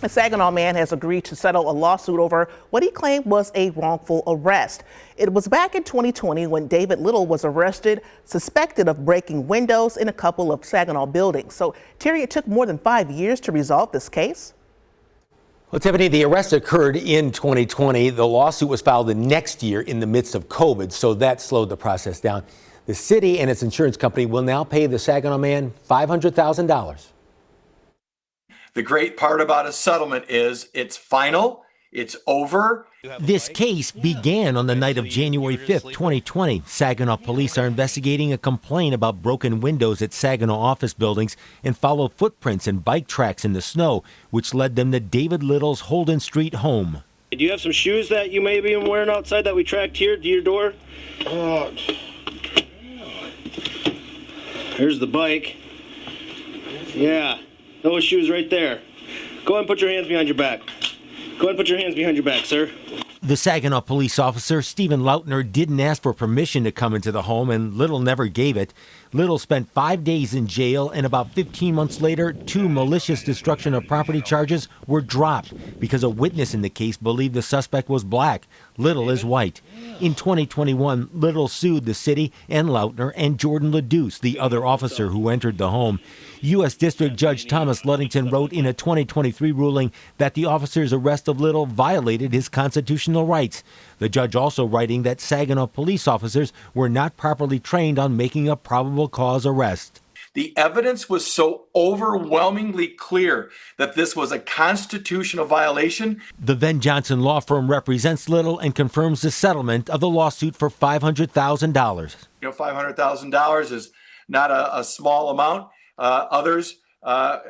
A Saginaw man has agreed to settle a lawsuit over what he claimed was a wrongful arrest. It was back in 2020 when David Little was arrested, suspected of breaking windows in a couple of Saginaw buildings. So, Terry, it took more than 5 years to resolve this case. Well, Tiffany, the arrest occurred in 2020. The lawsuit was filed the next year in the midst of COVID, so that slowed the process down. The city and its insurance company will now pay the Saginaw man $500,000. The great part about a settlement is it's final, it's over. This case began on the night of January 5th, 2020. Saginaw police are investigating a complaint about broken windows at Saginaw office buildings and follow footprints and bike tracks in the snow, which led them to David Little's Holden Street home. Do you have some shoes that you may be wearing outside that we tracked here to your door? Here's the bike. Yeah. Those shoes right there. Go ahead and put your hands behind your back. Go ahead and put your hands behind your back, sir. The Saginaw police officer, Stephen Lautner, didn't ask for permission to come into the home, and Little never gave it. Little spent 5 days in jail, and about 15 months later, 2 malicious destruction of property charges were dropped because a witness in the case believed the suspect was black. Little is white. In 2021, Little sued the city and Lautner and Jordan LaDuce, the other officer who entered the home. U.S. District Judge Thomas Ludington wrote in a 2023 ruling that the officer's arrest of Little violated his constitutional rights. The judge also writing that Saginaw police officers were not properly trained on making a probable cause arrest. The evidence was so overwhelmingly clear that this was a constitutional violation. The Venn Johnson law firm represents Little and confirms the settlement of the lawsuit for $500,000. $500,000 is not a small amount. Others,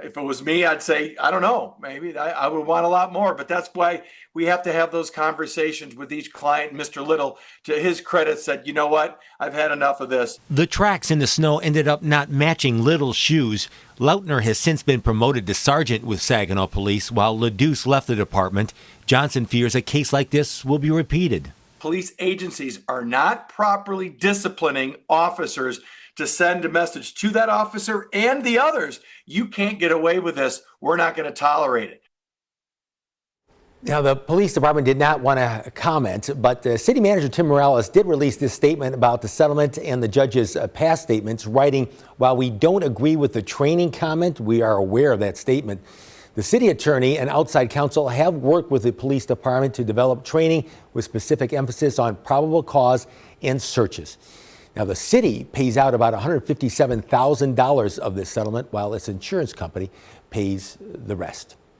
if it was me, I'd say, I don't know, maybe I would want a lot more. But that's why we have to have those conversations with each client. Mr. Little, to his credit, said, you know what, I've had enough of this. The tracks in the snow ended up not matching Little's shoes. Lautner has since been promoted to sergeant with Saginaw Police, while LaDuce left the department. Johnson fears a case like this will be repeated. Police agencies are not properly disciplining officers to send a message to that officer and the others. You can't get away with this. We're not going to tolerate it. Now, the police department did not want to comment, but City Manager Tim Morales did release this statement about the settlement and the judge's past statements, writing, while we don't agree with the training comment, we are aware of that statement. The city attorney and outside counsel have worked with the police department to develop training with specific emphasis on probable cause and searches. Now, the city pays out about $157,000 of this settlement, while its insurance company pays the rest.